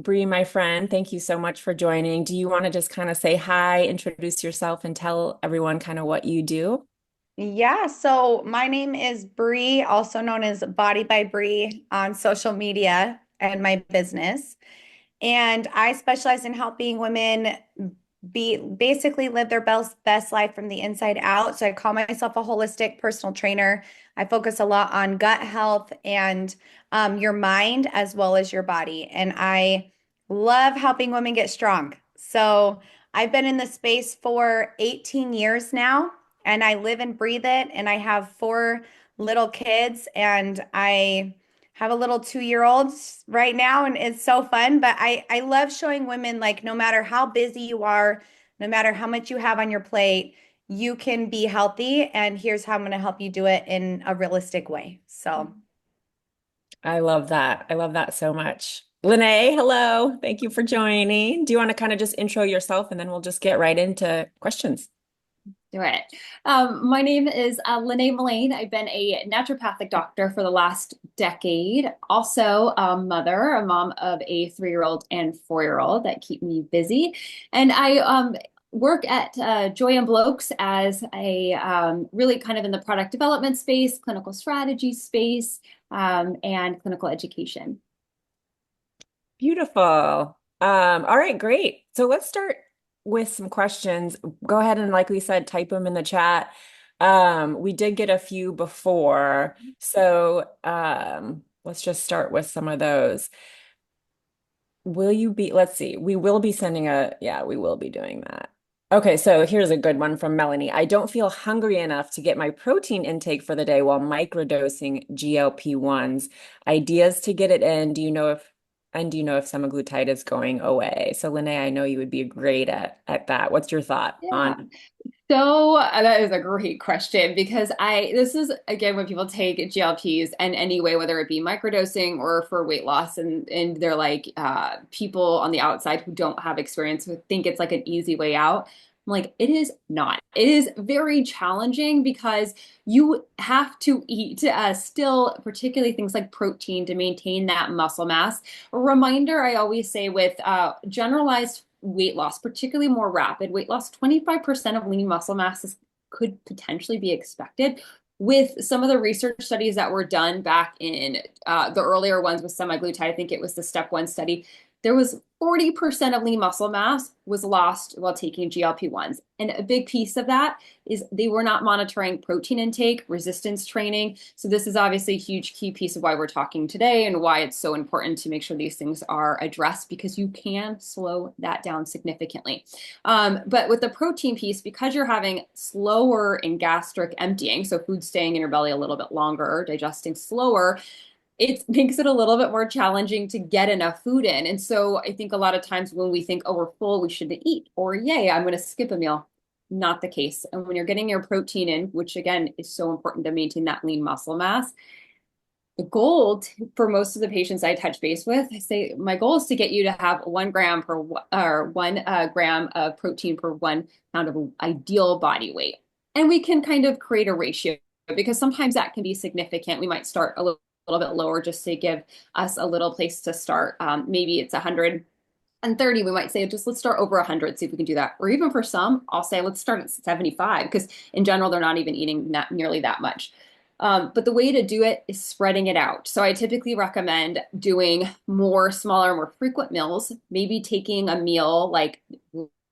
Bree, my friend. Thank you so much for joining. Do you want to just kind of say hi, introduce yourself, and tell everyone kind of what you do? Yeah, so my name is Bree, also known as BodyByBree on social media and my business. And I specialize in helping women be basically live their best life from the inside out. So I call myself a holistic personal trainer. I focus a lot on gut health and your mind as well as your body. And I love helping women get strong. So I've been in this space for 18 years now, and I live and breathe it. And I have four little kids, and I have a little 2 year old right now, and it's so fun. But I love showing women, like, no matter how busy you are, no matter how much you have on your plate, you can be healthy. And here's how I'm going to help you do it in a realistic way. So, I love that. I love that so much. Lanae, hello. Thank you for joining. Do you want to kind of just intro yourself and then we'll just get right into questions? Do it. My name is Lanae Mulane. I've been a naturopathic doctor for the last decade. Also, a mother, a mom of a 3-year-old and 4-year-old that keep me busy. And I work at Joy and Blokes as a really kind of in the product development space, clinical strategy space, and clinical education. Beautiful. All right, great. So let's start with some questions. Go ahead and, like we said, type them in the chat. We did get a few before, so let's just start with some of those. Let's see, we will be doing that. Okay, so here's a good one from Melanie. I don't feel hungry enough to get my protein intake for the day while microdosing GLP-1s. Ideas to get it in. Do you know if semaglutide is going away? So Lanae, I know you would be great at that. What's your thought Yeah. on? So that is a great question because this is again when people take GLPs and any way, whether it be microdosing or for weight loss, and they're like people on the outside who don't have experience who think it's like an easy way out. I'm like, it is not. It is very challenging because you have to eat still, particularly things like protein to maintain that muscle mass. A reminder I always say with generalized weight loss, particularly more rapid weight loss, 25% of lean muscle mass could potentially be expected. With some of the research studies that were done back in the earlier ones with semaglutide, I think it was the step one study, there was 40% of lean muscle mass was lost while taking GLP-1s. And a big piece of that is they were not monitoring protein intake, resistance training. So this is obviously a huge key piece of why we're talking today and why it's so important to make sure these things are addressed because you can slow that down significantly. But with the protein piece, because you're having slower and gastric emptying, so food staying in your belly a little bit longer, digesting slower, it makes it a little bit more challenging to get enough food in. And so I think a lot of times when we think, oh, we're full, we should eat, or yay, I'm going to skip a meal. Not the case. And when you're getting your protein in, which again is so important to maintain that lean muscle mass, the goal for most of the patients I touch base with, I say my goal is to get you to have 1 gram or 1 gram of protein per 1 pound of ideal body weight. And we can kind of create a ratio because sometimes that can be significant. We might start a little bit lower just to give us a little place to start. Maybe it's 130. We might say just let's start over 100, see if we can do that. Or even for some, I'll say let's start at 75 because in general, they're not even eating not nearly that much. But the way to do it is spreading it out. So I typically recommend doing more smaller, more frequent meals, maybe taking a meal like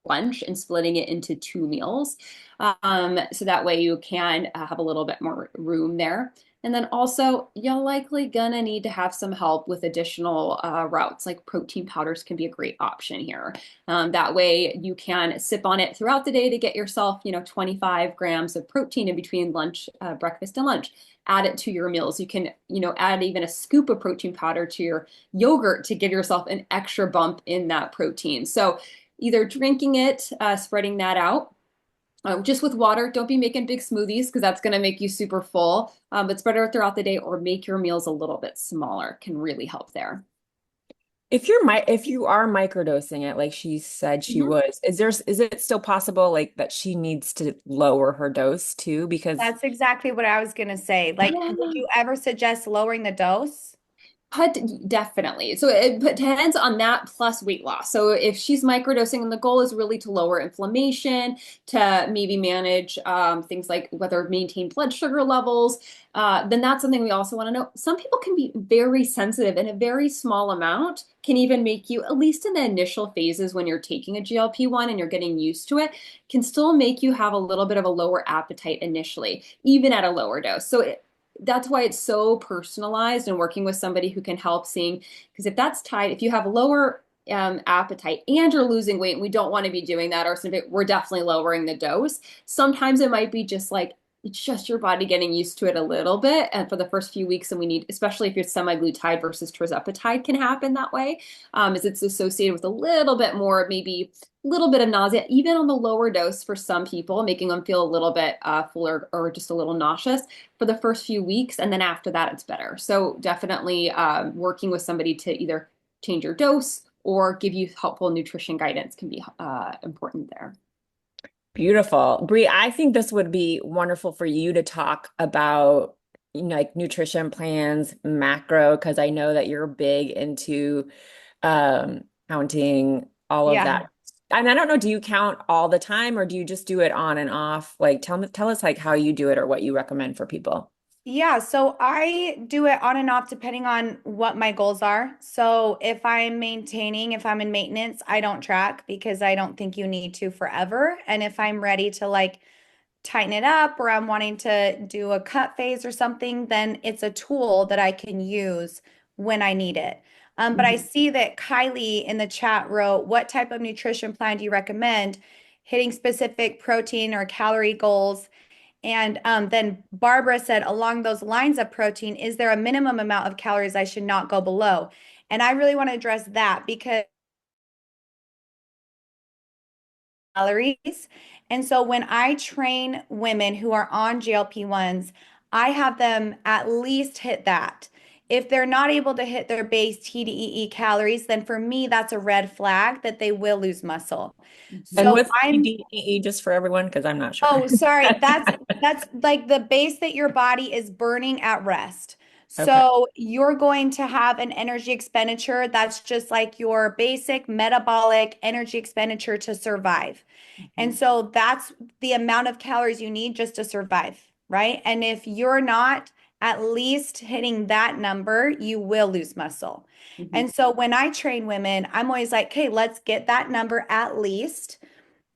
lunch and splitting it into 2 meals. So that way you can have a little bit more room there. And then also, you're likely gonna need to have some help with additional routes, like protein powders can be a great option here. That way you can sip on it throughout the day to get yourself, 25 grams of protein in between lunch, breakfast and lunch. Add it to your meals. You can, add even a scoop of protein powder to your yogurt to give yourself an extra bump in that protein. So either drinking it, spreading that out, just with water. Don't be making big smoothies because that's going to make you super full. But spread it throughout the day or make your meals a little bit smaller can really help there. If you are microdosing it, like she said she Mhm. was, is it still possible like that she needs to lower her dose too? Because that's exactly what I was going to say. Like, would Yeah. you ever suggest lowering the dose? But definitely. So it depends on that plus weight loss. So if she's microdosing and the goal is really to lower inflammation, to maybe manage things like whether maintain blood sugar levels, then that's something we also want to know. Some people can be very sensitive, and a very small amount can even make you, at least in the initial phases when you're taking a GLP-1 and you're getting used to it, can still make you have a little bit of a lower appetite initially, even at a lower dose. So that's why it's so personalized and working with somebody who can help seeing, because if that's tied, if you have lower appetite and you're losing weight, and we don't want to be doing that, or we're definitely lowering the dose. Sometimes it might be just like, it's just your body getting used to it a little bit. And for the first few weeks, and we need, especially if you're semaglutide versus tirzepatide can happen that way, is it's associated with a little bit more, maybe a little bit of nausea, even on the lower dose for some people, making them feel a little bit full or just a little nauseous for the first few weeks. And then after that, it's better. So definitely working with somebody to either change your dose or give you helpful nutrition guidance can be important there. Beautiful. Bree, I think this would be wonderful for you to talk about, like nutrition plans, macro, because I know that you're big into counting all of Yeah. that. And I don't know, do you count all the time or do you just do it on and off? Like tell us like how you do it or what you recommend for people. Yeah, so I do it on and off depending on what my goals are. So if I'm maintaining, if I'm in maintenance, I don't track because I don't think you need to forever. And if I'm ready to like tighten it up or I'm wanting to do a cut phase or something, then it's a tool that I can use when I need it. But I Mhm. see that Kylie in the chat wrote, what type of nutrition plan do you recommend? Hitting specific protein or calorie goals. And then Barbara said, along those lines of protein, is there a minimum amount of calories I should not go below? And I really want to address that because calories. And so when I train women who are on GLP-1s, I have them at least hit that. If they're not able to hit their base TDEE calories, then for me, that's a red flag that they will lose muscle. And So what's I'm TDEE just for everyone? Because I'm not sure. Oh, sorry. That's like the base that your body is burning at rest. Okay. So you're going to have an energy expenditure that's just like your basic metabolic energy expenditure to survive. And Mhm. so that's the amount of calories you need just to survive, right? And if you're not at least hitting that number, you will lose muscle. Mhm. And so when I train women, I'm always like, okay, let's get that number at least.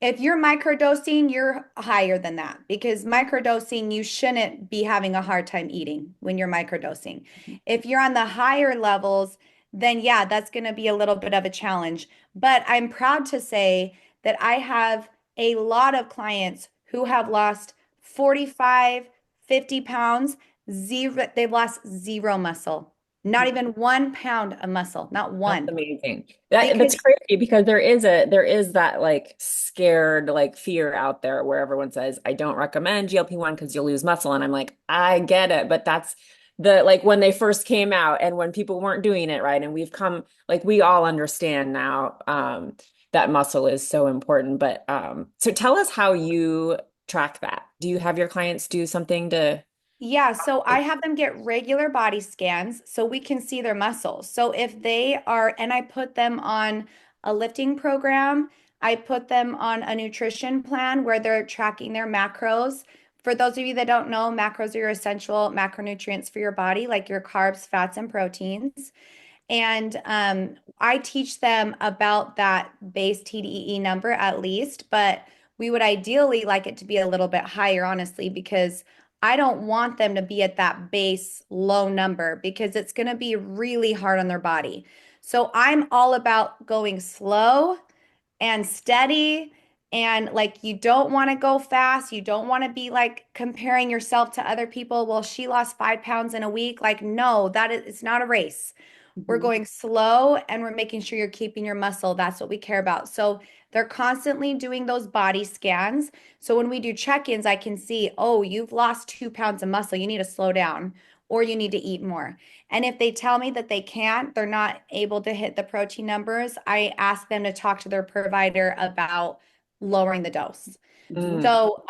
If you're microdosing, you're higher than that because microdosing, you shouldn't be having a hard time eating when you're microdosing. If you're on the higher levels, then yeah, that's going to be a little bit of a challenge. But I'm proud to say that I have a lot of clients who have lost 45, 50 pounds, zero, they've lost zero muscle, not even 1 pound of muscle, not That's one. amazing. Because That's crazy because there is that like scared like fear out there where everyone says, I don't recommend GLP-1 because you'll lose muscle. And I'm like, I get it, but that's the like when they first came out and when people weren't doing it right. And we've come like we all understand now that muscle is so important. But so tell us how you track that. Do you have your clients do something to Yeah, so I have them get regular body scans so we can see their muscles. So if they are, and I put them on a lifting program, I put them on a nutrition plan where they're tracking their macros. For those of you that don't know, macros are your essential macronutrients for your body, like your carbs, fats, and proteins. And I teach them about that base TDEE number at least, but we would ideally like it to be a little bit higher, honestly, because I don't want them to be at that base low number because it's going to be really hard on their body. So I'm all about going slow and steady. And like, you don't want to go fast. You don't want to be like comparing yourself to other people. Well, she lost 5 pounds in a week. Like, no, that is, it's not a race. We're Mhm. going slow and we're making sure you're keeping your muscle. That's what we care about. So they're constantly doing those body scans. So when we do check-ins, I can see, oh, you've lost 2 pounds of muscle. You need to slow down or you need to eat more. And if they tell me that they can't, they're not able to hit the protein numbers, I ask them to talk to their provider about lowering the dose. Mm. So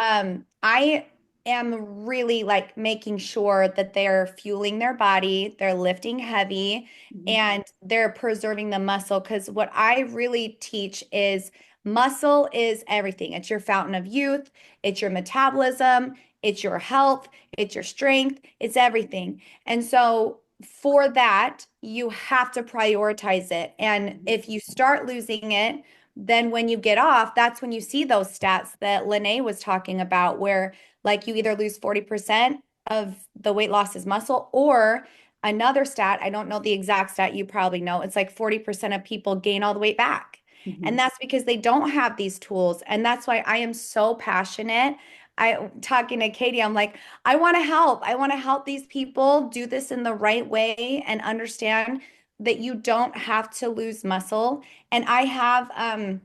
I am really like making sure that they're fueling their body, they're lifting heavy, and they're preserving the muscle. Because what I really teach is muscle is everything. It's your fountain of youth, it's your metabolism, it's your health, it's your strength, it's everything. And so for that, you have to prioritize it. And if you start losing it, then when you get off, that's when you see those stats that Lanae was talking about, where like you either lose 40% of the weight loss is muscle, or another stat, I don't know the exact stat, you probably know, it's like 40% of people gain all the weight back. And that's because they don't have these tools. And that's why I am so passionate. I talking to Katie, I'm like, I want to help. I want to help these people do this in the right way and understand that you don't have to lose muscle. And I have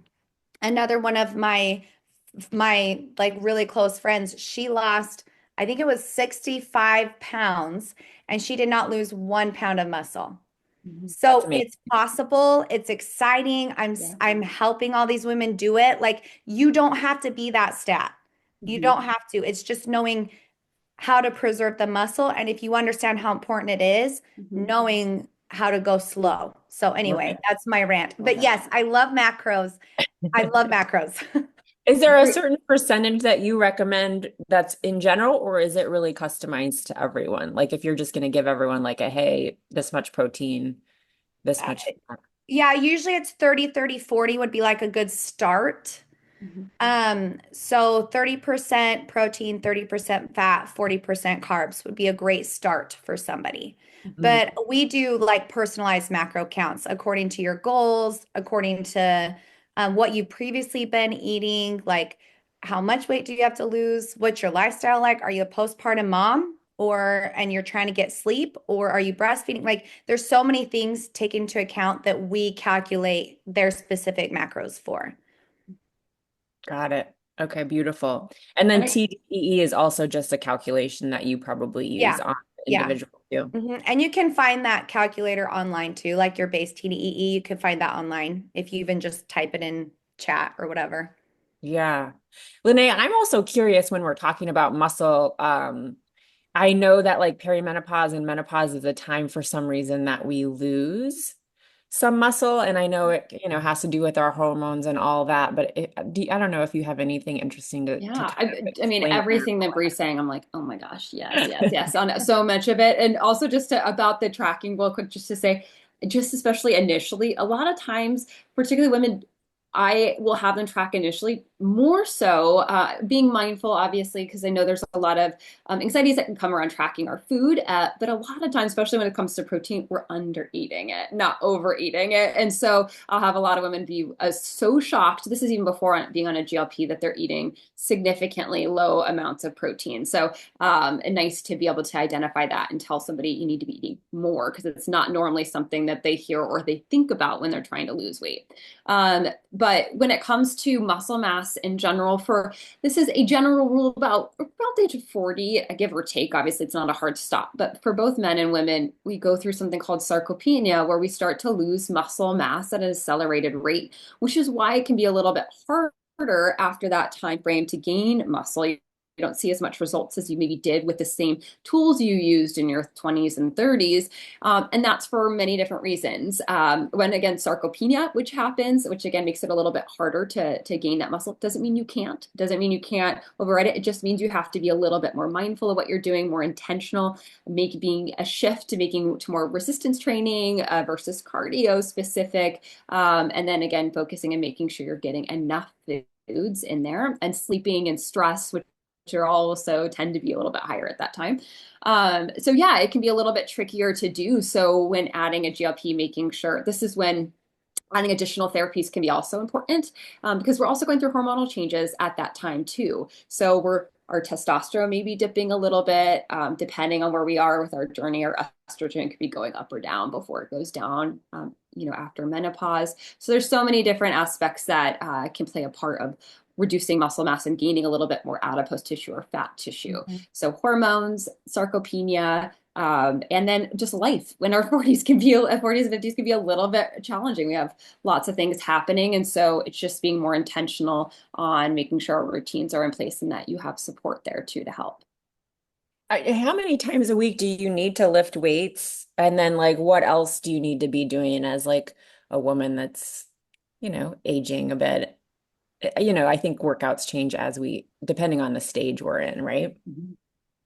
another one of my like really close friends. She lost, I think it was 65 pounds, and she did not lose 1 pound of muscle. That's So amazing. it's possible. It's exciting. I'm helping all these women do it. Like you don't have to be that stat. You don't have to. It's just knowing how to preserve the muscle. And if you understand how important it is, knowing how to go slow. So anyway, Right. that's my rant. But yes, I love macros. I love macros. Is there a certain percentage that you recommend that's in general, or is it really customized to everyone? Like if you're just going to give everyone like a, hey, this much protein, this much fat. Yeah, usually it's 30, 30, 40 would be like a good start. So 30% protein, 30% fat, 40% carbs would be a great start for somebody. Mhm. But we do like personalized macro counts according to your goals, according to what you've previously been eating, like how much weight do you have to lose? What's your lifestyle like? Are you a postpartum mom? Or and you're trying to get sleep, or are you breastfeeding? Like there's so many things taken into account that we calculate their specific macros for. Got it. Okay, beautiful. And then And I, TDEE is also just a calculation that you probably use Yeah. on Yeah. individual too. And you can find that calculator online too, like your base TDEE. You can find that online if you even just type it in chat or whatever. Yeah. Lanae, I'm also curious when we're talking about muscle. I know that like perimenopause and menopause is a time for some reason that we lose some muscle, and I know it, has to do with our hormones and all that. But I don't know if you have anything interesting to yeah, kind of I mean, explain that. everything that Bree's saying, I'm like, oh my gosh, yes, yes, yes, on so much of it. And also just about the tracking real quick, just to say, just especially initially, a lot of times, particularly women, I will have them track initially more so, being mindful, obviously, because I know there's a lot of anxieties that can come around tracking our food. But a lot of times, especially when it comes to protein, we're under eating it, not overeating it. And so I'll have a lot of women be so shocked. This is even before being on a GLP, that they're eating significantly low amounts of protein. So and nice to be able to identify that and tell somebody you need to be eating more, because it's not normally something that they hear or they think about when they're trying to lose weight. But when it comes to muscle mass in general, this is a general rule about the age of 40, give or take. Obviously, it's not a hard stop, but for both men and women, we go through something called sarcopenia, where we start to lose muscle mass at an accelerated rate, which is why it can be a little bit harder after that time frame to gain muscle. You don't see as much results as you maybe did with the same tools you used in your 20s and 30s. And that's for many different reasons. When again, sarcopenia, which happens, which again makes it a little bit harder to gain that muscle, doesn't mean you can't, doesn't mean you can't override it. It just means you have to be a little bit more mindful of what you're doing, more intentional, being a shift to making to more resistance training versus cardio specific. And then again, focusing and making sure you're getting enough foods in there, and sleeping and stress, which are also tend to be a little bit higher at that time. So yeah, it can be a little bit trickier to do. So when adding a GLP, making sure this is when adding additional therapies can be also important, because we're also going through hormonal changes at that time too. So our testosterone may be dipping a little bit, depending on where we are with our journey. Our estrogen could be going up or down before it goes down, after menopause. So there's so many different aspects that can play a part of reducing muscle mass and gaining a little bit more adipose tissue or fat tissue. So hormones, sarcopenia, and then just life when our 40s and 50s can be a little bit challenging. We have lots of things happening. And so it's just being more intentional on making sure our routines are in place and that you have support there too to help. How many times a week do you need to lift weights? And then like what else do you need to be doing as like a woman that's, aging a bit? I think workouts change depending on the stage we're in, right? Mhm.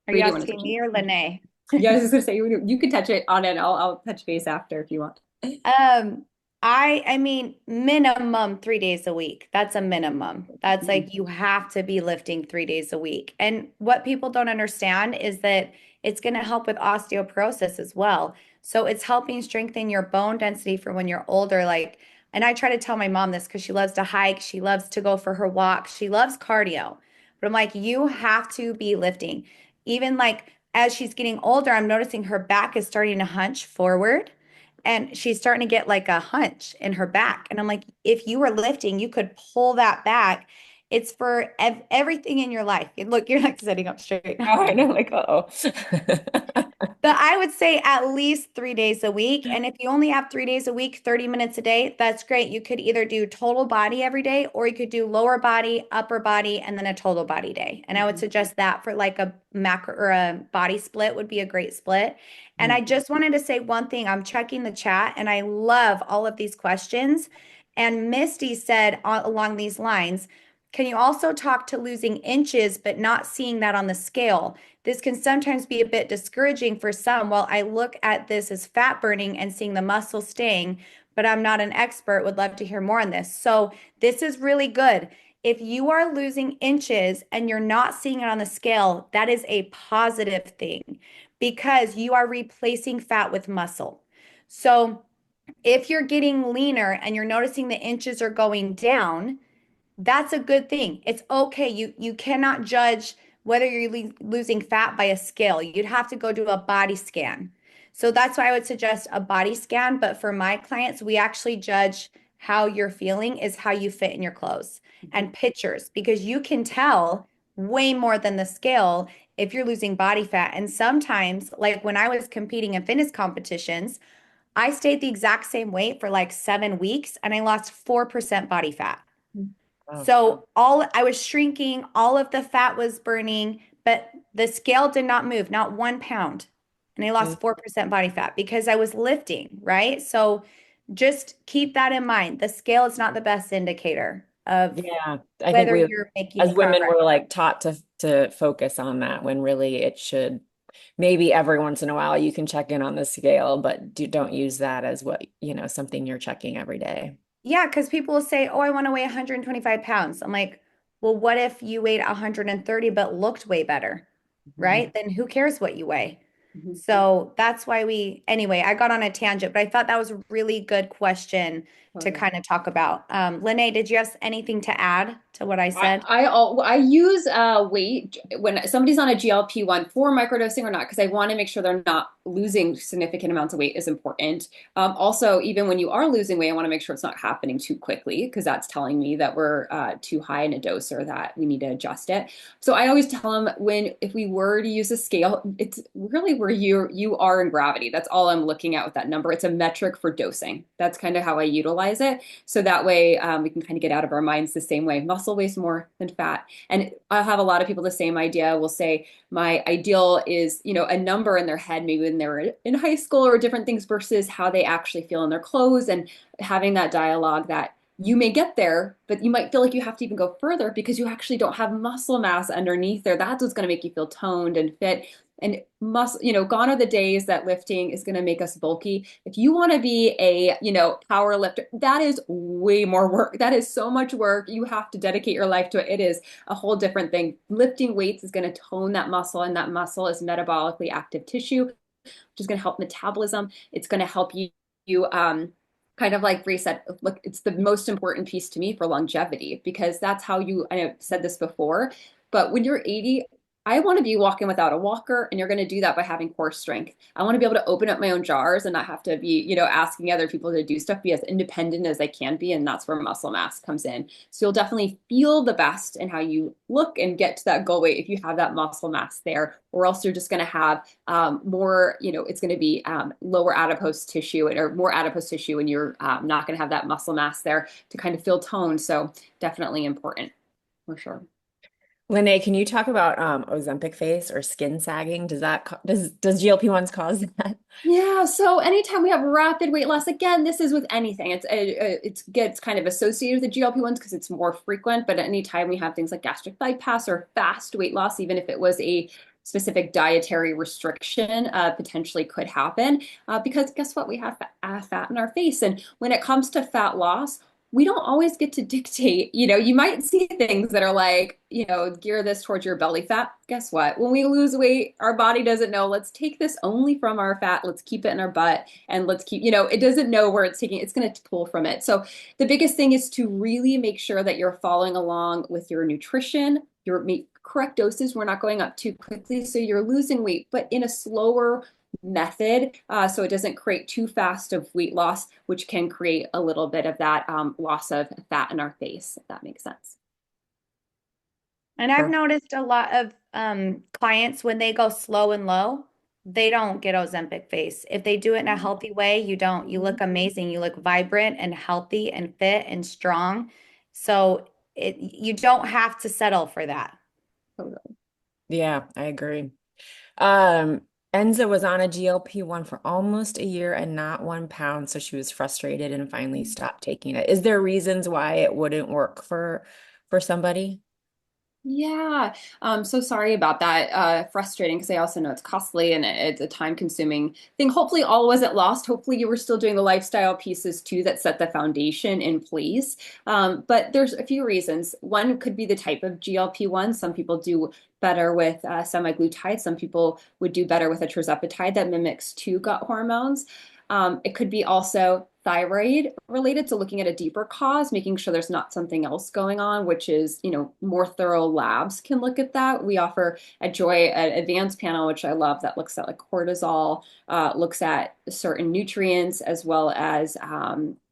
Are Bree, you do you want to asking touch me or it? Lanae? Yeah, I was just gonna say you could touch it on it. I'll touch base after if you want. Um, I mean, minimum 3 days a week. That's a minimum. That's Mhm. like you have to be lifting 3 days a week. And what people don't understand is that it's going to help with osteoporosis as well. So it's helping strengthen your bone density for when you're older. Like, and I try to tell my mom this because she loves to hike, she loves to go for her walk, she loves cardio. But I'm like, you have to be lifting. Even like as she's getting older, I'm noticing her back is starting to hunch forward and she's starting to get like a hunch in her back. And I'm like, if you were lifting, you could pull that back. It's for everything in your life. Look, you're like sitting up straight. Oh, I know, like, uh-oh. But I would say at least 3 days a week. And if you only have 3 days a week, 30 minutes a day, that's great. You could either do total body every day, or you could do lower body, upper body, and then a total body day. And I would suggest that for like a macro or a body split would be a great split. And I just wanted to say one thing. I'm checking the chat and I love all of these questions. And Misty said along these lines, can you also talk to losing inches, but not seeing that on the scale? This can sometimes be a bit discouraging for some. While I look at this as fat burning and seeing the muscle staying, but I'm not an expert, would love to hear more on this. So, this is really good. If you are losing inches and you're not seeing it on the scale, that is a positive thing because you are replacing fat with muscle. So, if you're getting leaner and you're noticing the inches are going down, that's a good thing. It's okay. You cannot judge whether you're losing fat by a scale. You'd have to go do a body scan. So that's why I would suggest a body scan. But for my clients, we actually judge how you're feeling is how you fit in your clothes Mhm. and pictures because you can tell way more than the scale if you're losing body fat. And sometimes, like when I was competing in fitness competitions, I stayed the exact same weight for like 7 weeks and I lost 4% body fat. Oh, So all I was shrinking, all of the fat was burning, but the scale did not move, not 1 pound. And I mm, lost 4% body fat because I was lifting, right? So just keep that in mind. The scale is not the best indicator of yeah. I think whether we, you're making as women, progress. we're like taught to focus on that when really it should. Maybe every once in a while you can check in on the scale, but don't use that as something you're checking every day. Yeah, because people will say, oh, I want to weigh 125 pounds. I'm like, well, what if you weighed 130 but looked way better, Mhm. right? Then who cares what you weigh? Mhm. So that's why anyway, I got on a tangent, but I thought that was a really good question to Totally. kind of talk about. Lanae, did you have anything to add to what I said? I use weight when somebody's on a GLP-1 for microdosing or not because I want to make sure they're not losing significant amounts of weight is important. Also, even when you are losing weight, I want to make sure it's not happening too quickly because that's telling me that we're too high in a dose or that we need to adjust it. So I always tell them if we were to use a scale, it's really where you are in gravity. That's all I'm looking at with that number. It's a metric for dosing. That's kind of how I utilize it. So that way we can kind of get out of our minds the same way. Muscle weighs more than fat. And I'll have a lot of people the same idea. Will say my ideal is, a number in their head, maybe when they were in high school or different things versus how they actually feel in their clothes and having that dialogue that you may get there, but you might feel like you have to even go further because you actually don't have muscle mass underneath there. That's what's going to make you feel toned and fit. And muscle, gone are the days that lifting is going to make us bulky. If you want to be a, power lifter, that is way more work. That is so much work. You have to dedicate your life to it. It is a whole different thing. Lifting weights is going to tone that muscle, and that muscle is metabolically active tissue, which is going to help metabolism. It's going to help you kind of like Bree said, look, it's the most important piece to me for longevity because that's how I have said this before, but when you're 80, I want to be walking without a walker, and you're going to do that by having core strength. I want to be able to open up my own jars and not have to be, asking other people to do stuff, be as independent as I can be. And that's where muscle mass comes in. So you'll definitely feel the best in how you look and get to that goal weight if you have that muscle mass there, or else you're just going to have more, it's going to be lower adipose tissue or more adipose tissue, and you're not going to have that muscle mass there to kind of feel toned. So definitely important for sure. Lanae, can you talk about Ozempic face or skin sagging? Does GLP-1s cause that? Yeah, so anytime we have rapid weight loss, again, this is with anything. It gets kind of associated with the GLP-1s because it's more frequent, but anytime we have things like gastric bypass or fast weight loss, even if it was a specific dietary restriction, potentially could happen. Because guess what? We have fat in our face. And when it comes to fat loss, we don't always get to dictate. You might see things that are like, gear this towards your belly fat. Guess what? When we lose weight, our body doesn't know, let's take this only from our fat, let's keep it in our butt, and let's keep, it doesn't know where it's taking, it's going to pull from it. So the biggest thing is to really make sure that you're following along with your nutrition, your correct doses. We're not going up too quickly, so you're losing weight, but in a slower method, so it doesn't create too fast of weight loss, which can create a little bit of that loss of fat in our face, if that makes sense. And I've noticed a lot of clients when they go slow and low, they don't get Ozempic face. If they do it in a healthy way, you don't. You look amazing. You look vibrant and healthy and fit and strong. So you don't have to settle for that. Totally. Yeah, I agree. Um, Enza was on a GLP-1 for almost a year and not 1 pound, so she was frustrated and finally stopped taking it. Is there reasons why it wouldn't work for somebody? Yeah, so sorry about that. Frustrating because I also know it's costly and it's a time-consuming thing. Hopefully, all wasn't lost. Hopefully, you were still doing the lifestyle pieces too that set the foundation in place. But there's a few reasons. One could be the type of GLP-1. Some people do better with semaglutide. Some people would do better with a tirzepatide that mimics two gut hormones. It could be also thyroid related, so looking at a deeper cause, making sure there's not something else going on, which is, more thorough labs can look at that. We offer at Joy an advanced panel, which I love, that looks at like cortisol, looks at certain nutrients, as well as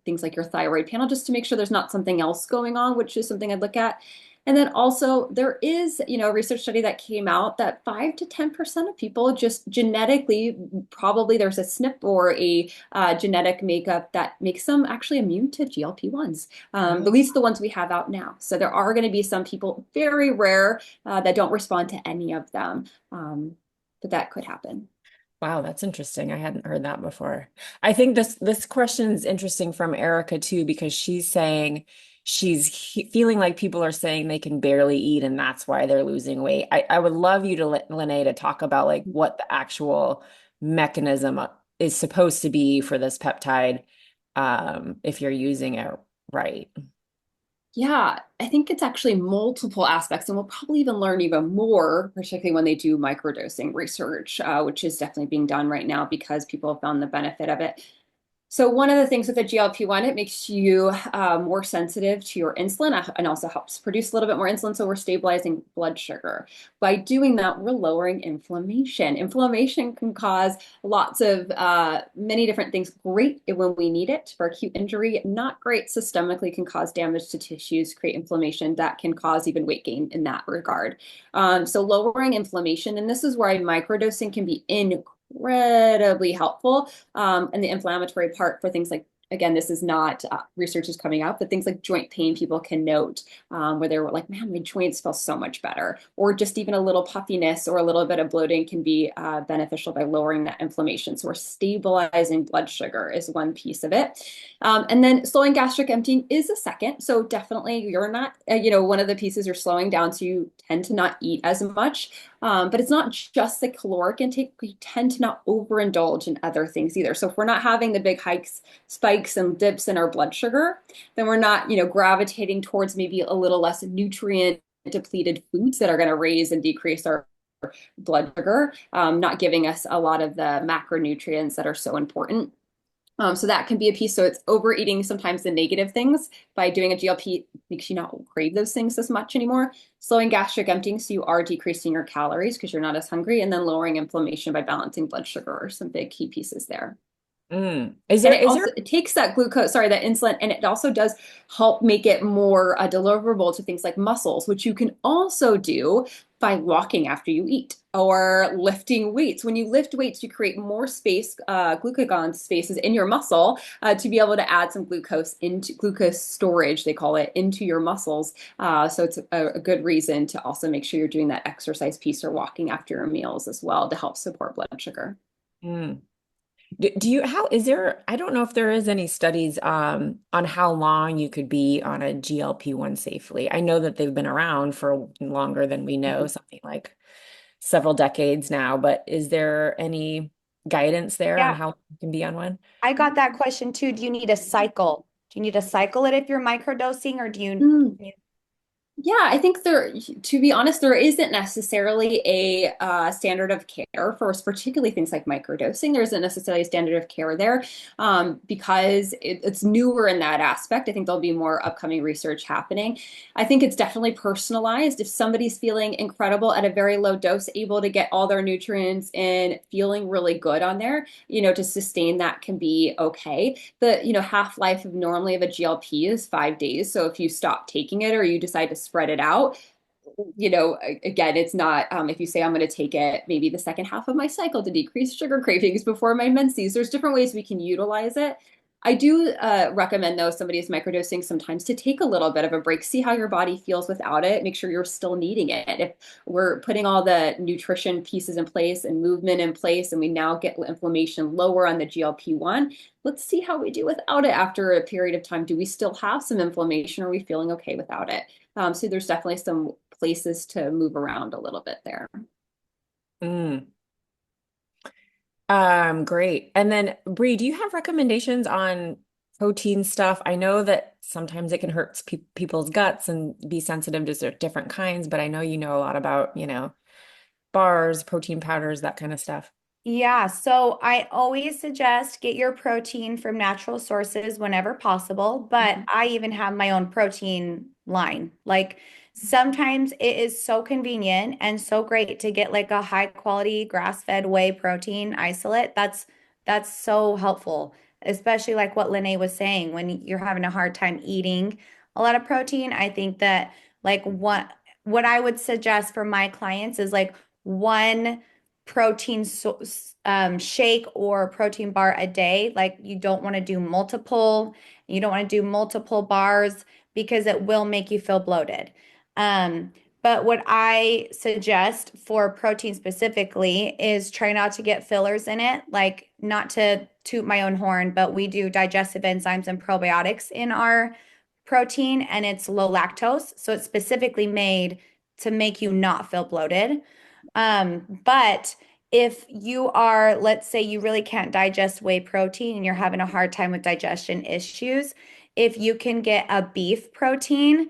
things like your thyroid panel, just to make sure there's not something else going on, which is something I'd look at. And then also there is, a research study that came out that 5 to 10% of people just genetically, probably there's a SNP or a genetic makeup that makes them actually immune to GLP-1s, at least the ones we have out now. So there are going to be some people, very rare, that don't respond to any of them, but that could happen. Wow, that's interesting. I hadn't heard that before. I think this question is interesting from Erica too, because she's saying feeling like people are saying they can barely eat and that's why they're losing weight. I would love you to Lanae to talk about like what the actual mechanism is supposed to be for this peptide, if you're using it right. Yeah, I think it's actually multiple aspects, and we'll probably even learn even more, particularly when they do microdosing research, which is definitely being done right now because people have found the benefit of it. So one of the things with the GLP-1, it makes you more sensitive to your insulin and also helps produce a little bit more insulin. So we're stabilizing blood sugar. By doing that, we're lowering inflammation. Inflammation can cause lots of many different things. Great when we need it for acute injury, not great systemically, can cause damage to tissues, create inflammation that can cause even weight gain in that regard. So lowering inflammation, and this is where microdosing can be incredibly helpful. And the inflammatory part for things like, again, this is not research is coming out, but things like joint pain, people can note where they're like, man, my joints feel so much better. Or just even a little puffiness or a little bit of bloating can be beneficial by lowering that inflammation. So we're stabilizing blood sugar is one piece of it. And then slowing gastric emptying is a second. So definitely you're not, one of the pieces you're slowing down, so you tend to not eat as much. But it's not just the caloric intake. We tend to not overindulge in other things either. So if we're not having the big hikes, spikes, and dips in our blood sugar, then we're not, gravitating towards maybe a little less nutrient depleted foods that are going to raise and decrease our blood sugar, not giving us a lot of the macronutrients that are so important. So that can be a piece. So it's overeating sometimes the negative things. By doing a GLP makes you not crave those things as much anymore. Slowing gastric emptying, so you are decreasing your calories because you're not as hungry, and then lowering inflammation by balancing blood sugar are some big key pieces there. Is And there, it is there, also it takes that glucose, sorry, that insulin, and it also does help make it more deliverable to things like muscles, which you can also do by walking after you eat or lifting weights. When you lift weights, you create more space, glucagon spaces in your muscle to be able to add some glucose into glucose storage, they call it, into your muscles. So it's a good reason to also make sure you're doing that exercise piece or walking after your meals as well to help support blood sugar. mm. Do you, how, is there, I don't know if there is any studies on how long you could be on a GLP-1 safely. I know that they've been around for longer than we know, something like several decades now, but is there any guidance there on Yeah, how long you can be on one? I got that question too. Do you need a cycle? Do you need to cycle it if you're microdosing, or do you? Mm. Yeah, I think there, to be honest, there isn't necessarily a standard of care for particularly things like microdosing. There isn't necessarily a standard of care there because it's newer in that aspect. I think there'll be more upcoming research happening. I think it's definitely personalized. If somebody's feeling incredible at a very low dose, able to get all their nutrients and feeling really good on there, to sustain that can be okay. The, half-life of normally of a GLP is 5 days. So if you stop taking it or you decide to spread it out, again, it's not, if you say I'm going to take it maybe the second half of my cycle to decrease sugar cravings before my menses, there's different ways we can utilize it. I do recommend, though, somebody is microdosing sometimes to take a little bit of a break, see how your body feels without it, make sure you're still needing it. If we're putting all the nutrition pieces in place and movement in place, and we now get inflammation lower on the GLP-1, let's see how we do without it after a period of time. Do we still have some inflammation? Or are we feeling okay without it? So there's definitely some places to move around a little bit there. Mm. Great. And then Bree, do you have recommendations on protein stuff? I know that sometimes it can hurt people's guts and be sensitive to different kinds, but I know you know a lot about, bars, protein powders, that kind of stuff. Yeah, so I always suggest get your protein from natural sources whenever possible, but Mhm. I even have my own protein line. Like sometimes it is so convenient and so great to get like a high quality grass-fed whey protein isolate. That's so helpful, especially like what Lanae was saying when you're having a hard time eating a lot of protein. I think that like what I would suggest for my clients is like one shake or protein bar a day. Like you don't want to do multiple, you don't want to do multiple bars because it will make you feel bloated. Um, but what I suggest for protein specifically is try not to get fillers in it. Like not to toot my own horn, but we do digestive enzymes and probiotics in our protein and it's low lactose. So it's specifically made to make you not feel bloated. But if you are, let's say you really can't digest whey protein and you're having a hard time with digestion issues, if you can get a beef protein,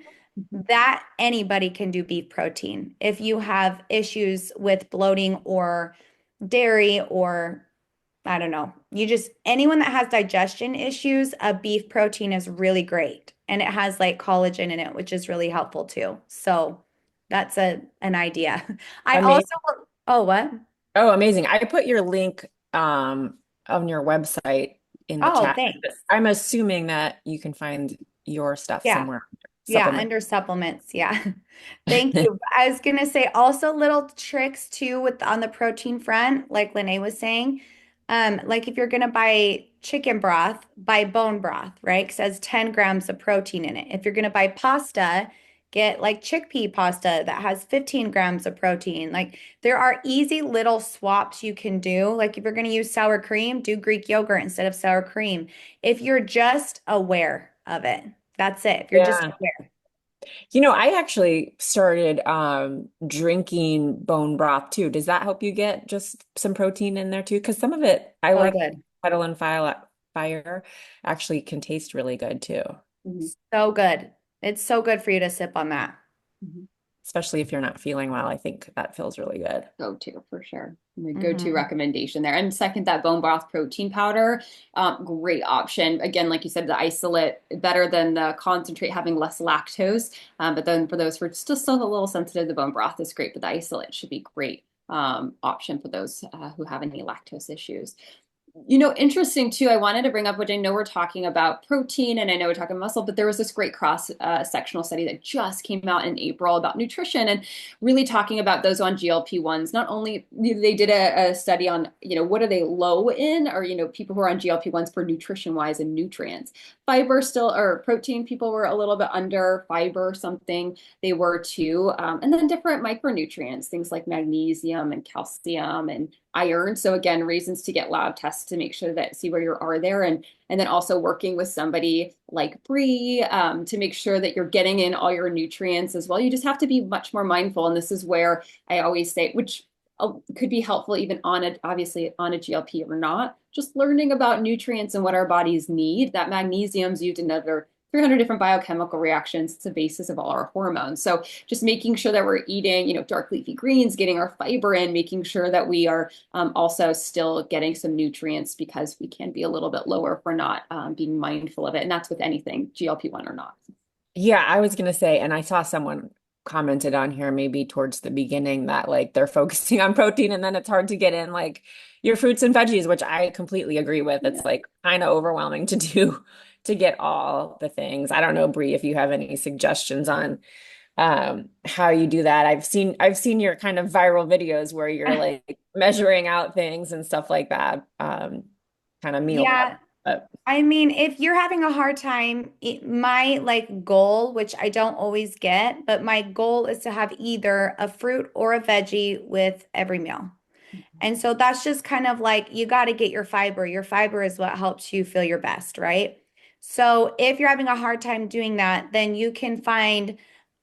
that anybody can do beef protein. If you have issues with bloating or dairy or I don't know, you just anyone that has digestion issues, a beef protein is really great. And it has like collagen in it, which is really helpful too. So that's an idea. I also, Amazing. oh, what? Oh, amazing. I put your link on your website in the Oh, chat. thanks. I'm assuming that you can find your stuff Yeah. somewhere. Yeah, Supplement. under supplements. Yeah. Thank you. I was gonna say also little tricks too with on the protein front, like Lene was saying. Like if you're gonna buy chicken broth, buy bone broth, right? Because it has 10 grams of protein in it. If you're gonna buy pasta, get like chickpea pasta that has 15 grams of protein. Like there are easy little swaps you can do. Like if you're gonna use sour cream, do Greek yogurt instead of sour cream. If you're just aware of it. That's it. If you're just Yeah. aware. I actually started drinking bone broth too. Does that help you get just some protein in there too? Because some of it, I So like good. kettle and fire actually can taste really good too, Mhm. So good. It's so good for you to sip on that. Mhm. especially if you're not feeling well. I think that feels really good. Go-to for sure. My go-to Hmm. recommendation there. And second, that bone broth protein powder, great option. Again, like you said, the isolate better than the concentrate having less lactose. But then for those who are still a little sensitive, the bone broth is great, but the isolate should be great option for those who have any lactose issues. Interesting too. I wanted to bring up, which I know we're talking about protein and I know we're talking muscle, but there was this great cross-sectional study that just came out in April about nutrition and really talking about those on GLP-1s. Not only they did a study on, what are they low in or, people who are on GLP-1s for nutrition-wise and nutrients. Fiber still, or protein, people were a little bit under fiber, something they were too. And then different micronutrients, things like magnesium and calcium and iron. So again, reasons to get lab tests to make sure that see where you are there, and then also working with somebody like Bree to make sure that you're getting in all your nutrients as well. You just have to be much more mindful, and this is where I always say, which could be helpful even obviously on a GLP or not, just learning about nutrients and what our bodies need. That magnesium's used in another 300 different biochemical reactions. It's the basis of all our hormones. So just making sure that we're eating, dark leafy greens, getting our fiber in, making sure that we are also still getting some nutrients because we can be a little bit lower if we're not being mindful of it. And that's with anything, GLP-1 or not. Yeah, I was gonna say, and I saw someone commented on here maybe towards the beginning that like they're focusing on protein and then it's hard to get in like your fruits and veggies, which I completely agree with. Yeah. It's like kind of overwhelming to do to get all the things. I don't know, Bree, if you have any suggestions on how you do that. I've seen your kind of viral videos where you're like measuring out things and stuff like that. Kind of meal prep. Yeah. But I mean, if you're having a hard time, my like goal, which I don't always get, but my goal is to have either a fruit or a veggie with every meal. And so that's just kind of like you got to get your fiber. Your fiber is what helps you feel your best, right? So if you're having a hard time doing that, then you can find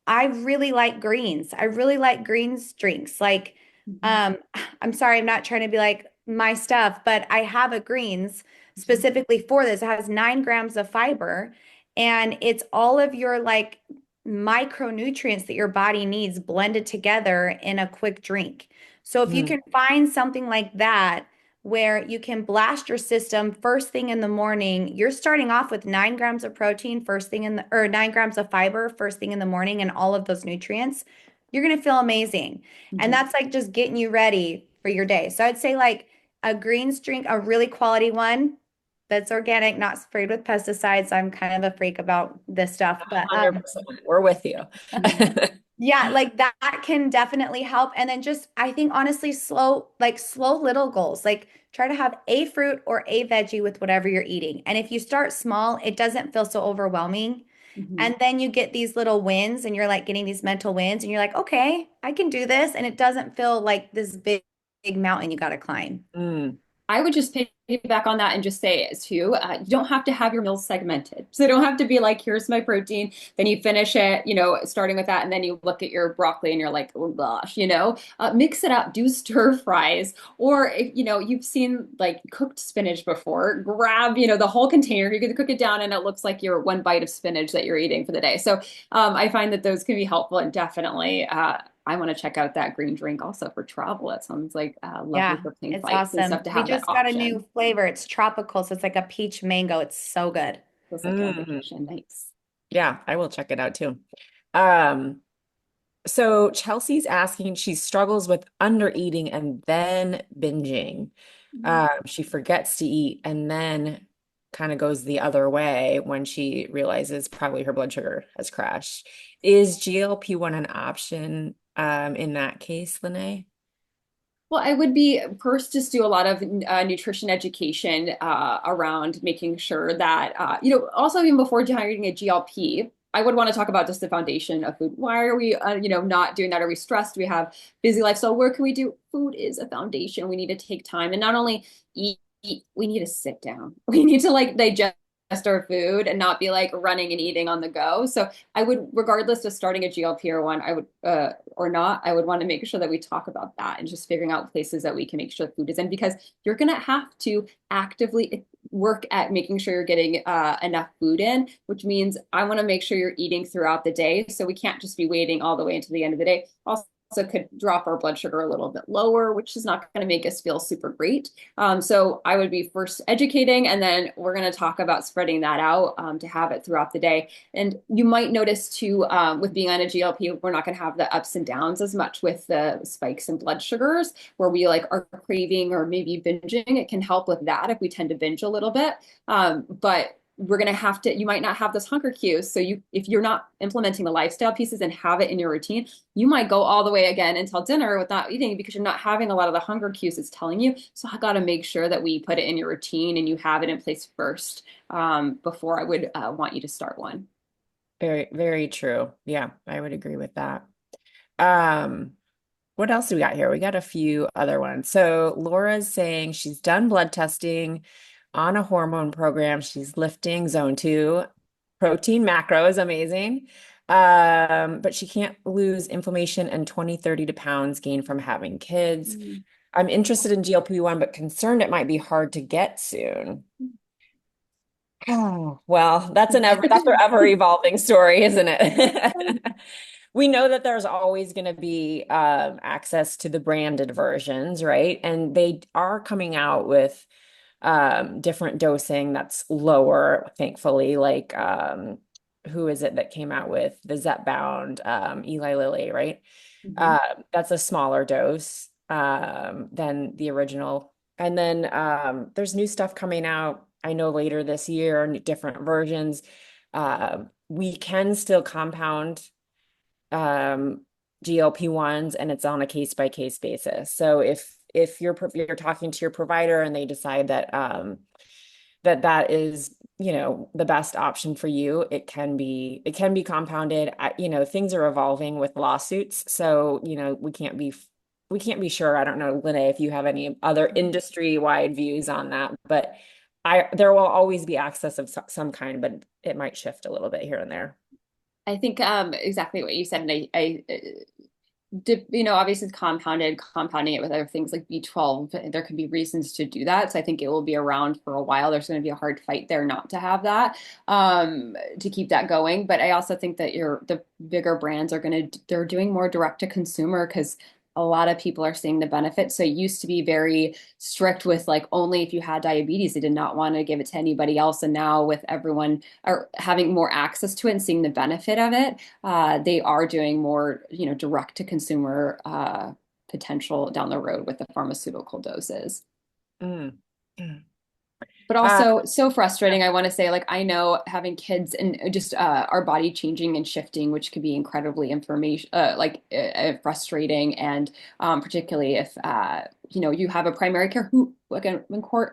I really like greens. I really like greens drinks. Like, Mhm. I'm sorry, I'm not trying to be like my stuff, but I have a greens Mhm. specifically for this. It has 9 grams of fiber, and it's all of your like micronutrients that your body needs blended together in a quick drink. So if you mm, can find something like that where you can blast your system first thing in the morning. You're starting off with 9 grams of protein first thing in the, or 9 grams of fiber first thing in the morning and all of those nutrients. You're going to feel amazing. And Mhm. that's like just getting you ready for your day. So I'd say like a greens drink, a really quality one that's organic, not sprayed with pesticides. I'm kind of a freak about this stuff, but 100%. We're with you. yeah, like that can definitely help. And then just, I think honestly, slow little goals. Like try to have a fruit or a veggie with whatever you're eating. And if you start small, it doesn't feel so overwhelming. Mhm. And then you get these little wins and you're like getting these mental wins and you're like, okay, I can do this. And it doesn't feel like this big mountain you got to climb. Mm, I would just piggyback on that and just say too, you don't have to have your meals segmented. So they don't have to be like, here's my protein, then you finish it, starting with that, and then you look at your broccoli and you're like, oh gosh, mix it up, do stir fries, or if you've seen like cooked spinach before, grab the whole container, you can cook it down, and it looks like your one bite of spinach that you're eating for the day. So I find that those can be helpful and definitely. I want to check out that green drink also for travel. That sounds like lovely Yeah, for plane it's flights and stuff awesome. to We have that just got a new option. flavor. It's tropical, so it's like a peach mango. It's so good. Feels like you're on mhm. vacation. Nice. Yeah, I will check it out too. Um, so Chelsea's asking, she struggles with undereating and then binging. She forgets to eat and then kind of goes the other way when she realizes probably her blood sugar has crashed. Is GLP-1 an option in that case, Lanae? Well, I would be first just do a lot of nutrition education around making sure that, also even before generating a GLP, I would want to talk about just the foundation of food. Why are we, not doing that? Are we stressed? We have busy lifestyle. Where can we do? Food is a foundation. We need to take time and not only eat, we need to sit down. We need to like digest our food and not be like running and eating on the go. So I would, regardless of starting a GLP or one, I would or not, I would want to make sure that we talk about that and just figuring out places that we can make sure food is in because you're gonna have to actively work at making sure you're getting enough food in, which means I want to make sure you're eating throughout the day. So we can't just be waiting all the way until the end of the day. Also, could drop our blood sugar a little bit lower, which is not going to make us feel super great. So I would be first educating, and then we're going to talk about spreading that out to have it throughout the day. And you might notice too, with being on a GLP, we're not going to have the ups and downs as much with the spikes in blood sugars, where we like are craving or maybe binging. It can help with that if we tend to binge a little bit. But we're going to have to, you might not have those hunger cues. So if you're not implementing the lifestyle pieces and have it in your routine, you might go all the way again until dinner without eating because you're not having a lot of the hunger cues it's telling you. So I got to make sure that we put it in your routine and you have it in place first, before I would want you to start one. Very, very true. Yeah, I would agree with that. Um, what else do we got here? We got a few other ones. So Laura's saying she's done blood testing on a hormone program. She's lifting zone 2. Protein macro is amazing. But she can't lose inflammation and 20, 30 to pounds gained from having kids. Mm. I'm interested in GLP-1, but concerned it might be hard to get soon. Oh, well, that's our ever evolving story, isn't it? We know that there's always going to be access to the branded versions, right? And they are coming out with different dosing that's lower, thankfully. Like who is it that came out with the Zepbound, Eli Lilly, right? Mhm. That's a smaller dose than the original. And then there's new stuff coming out, I know later this year, different versions. We can still compound GLP-1s, and it's on a case by case basis. So if you're talking to your provider and they decide that that is, the best option for you, it can be compounded. Things are evolving with lawsuits, so we can't be sure. I don't know, Lanae, if you have any other industry-wide views on that, but there will always be access of some kind, but it might shift a little bit here and there. I think exactly what you said. And obviously it's compounding it with other things like B12. There could be reasons to do that. So I think it will be around for a while. There's going to be a hard fight there not to have that, to keep that going. But I also think that the bigger brands they're doing more direct to consumer because a lot of people are seeing the benefits. So it used to be very strict with like only if you had diabetes, they did not want to give it to anybody else. And now with everyone are having more access to it and seeing the benefit of it, they are doing more, direct to consumer potential down the road with the pharmaceutical doses. Mm. Mm. But Uh, also so frustrating. I want to say, like, I know having kids and just our body changing and shifting, which could be incredibly frustrating. And particularly if, you have a primary care who, again,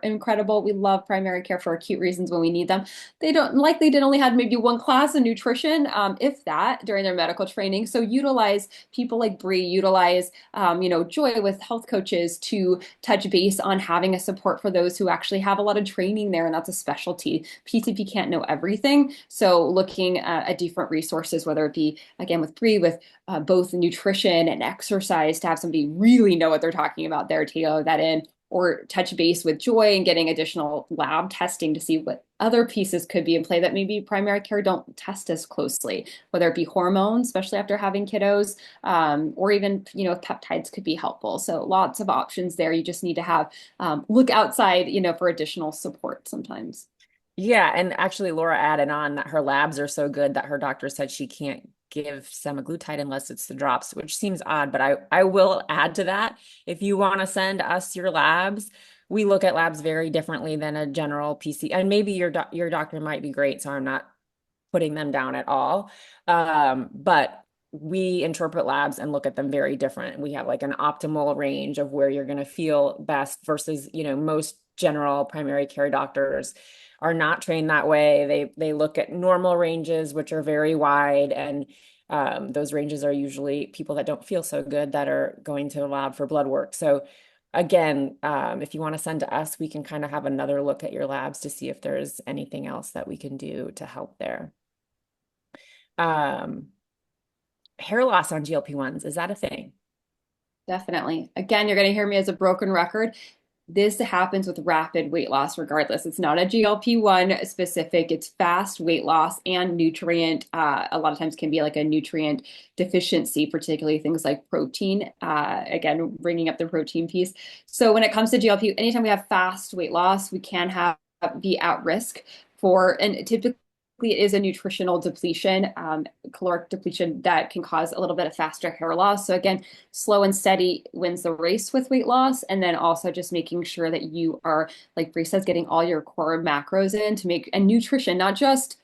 incredible. We love primary care for acute reasons when we need them. They don't likely did only had maybe one class in nutrition, if that, during their medical training. So utilize people like Bree, utilize, Joy with health coaches to touch base on having a support for those who actually have a lot of training there, and that's a specialty. PCP can't know everything, so looking at different resources, whether it be again with Bree with both nutrition and exercise, to have somebody really know what they're talking about there, tailor that in, or touch base with Joy and getting additional lab testing to see what other pieces could be in play that maybe primary care don't test as closely, whether it be hormones, especially after having kiddos, or even, peptides could be helpful. So lots of options there. You just need to have, look outside, for additional support sometimes. yeah, and actually Laura added on that her labs are so good that her doctor said she can't give semaglutide unless it's the drops, which seems odd, but I will add to that. If you want to send us your labs, we look at labs very differently than a general PC. And maybe your doctor might be great, so I'm not putting them down at all. But we interpret labs and look at them very different. We have like an optimal range of where you're going to feel best versus, most general primary care doctors are not trained that way. They look at normal ranges, which are very wide, and those ranges are usually people that don't feel so good that are going to the lab for blood work. So again, if you want to send to us, we can kind of have another look at your labs to see if there's anything else that we can do to help there. Um, Hair loss on GLP-1s, is that a thing? Definitely. Again, you're going to hear me as a broken record. this happens with rapid weight loss regardless. It's not a GLP-1 specific, it's fast weight loss and nutrient. A lot of times can be like a nutrient deficiency, particularly things like protein. Again, bringing up the protein piece. So when it comes to GLP, anytime we have fast weight loss, we can have be at risk for, and typically it is a nutritional depletion, caloric depletion that can cause a little bit of faster hair loss. So again, slow and steady wins the race with weight loss. And then also just making sure that you are, like Bree says, getting all your core macros in to make, and nutrition, not just,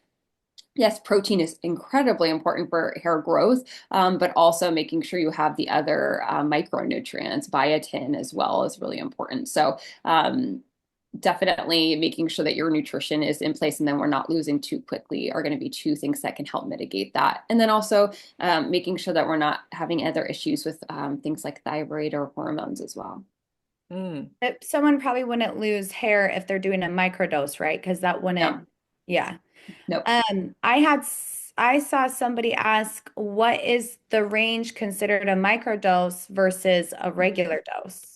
yes, protein is incredibly important for hair growth, but also making sure you have the other micronutrients, biotin as well is really important. So definitely making sure that your nutrition is in place and then we're not losing too quickly are going to be two things that can help mitigate that. And then also making sure that we're not having other issues with things like thyroid or hormones as well. Mm. Someone probably wouldn't lose hair if they're doing a microdose, right? Because that No, wouldn't, yeah. no. I saw somebody ask, what is the range considered a microdose versus a regular dose?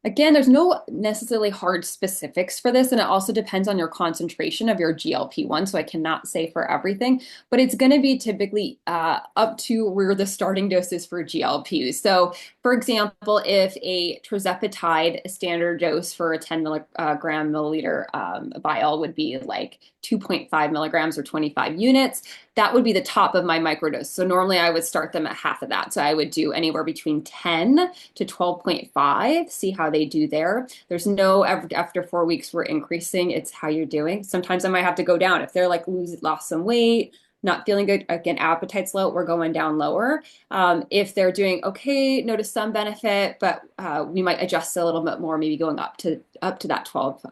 Again, there's no necessarily hard specifics for this, and it also depends on your concentration of your GLP-1. So I cannot say for everything, but it's going to be typically up to where the starting dose is for GLPs. So, for example, if a tirzepatide standard dose for a 10 milligram milliliter vial would be like 2.5 milligrams or 25 units, that would be the top of my microdose. So normally I would start them at half of that. So I would do anywhere between 10 to 12.5, see how they do there. There's no, after 4 weeks, we're increasing. It's how you're doing. Sometimes I might have to go down. If they're like lost some weight, not feeling good, again, appetite's low, we're going down lower. If they're doing okay, notice some benefit, but we might adjust a little bit more, maybe going up to that 12,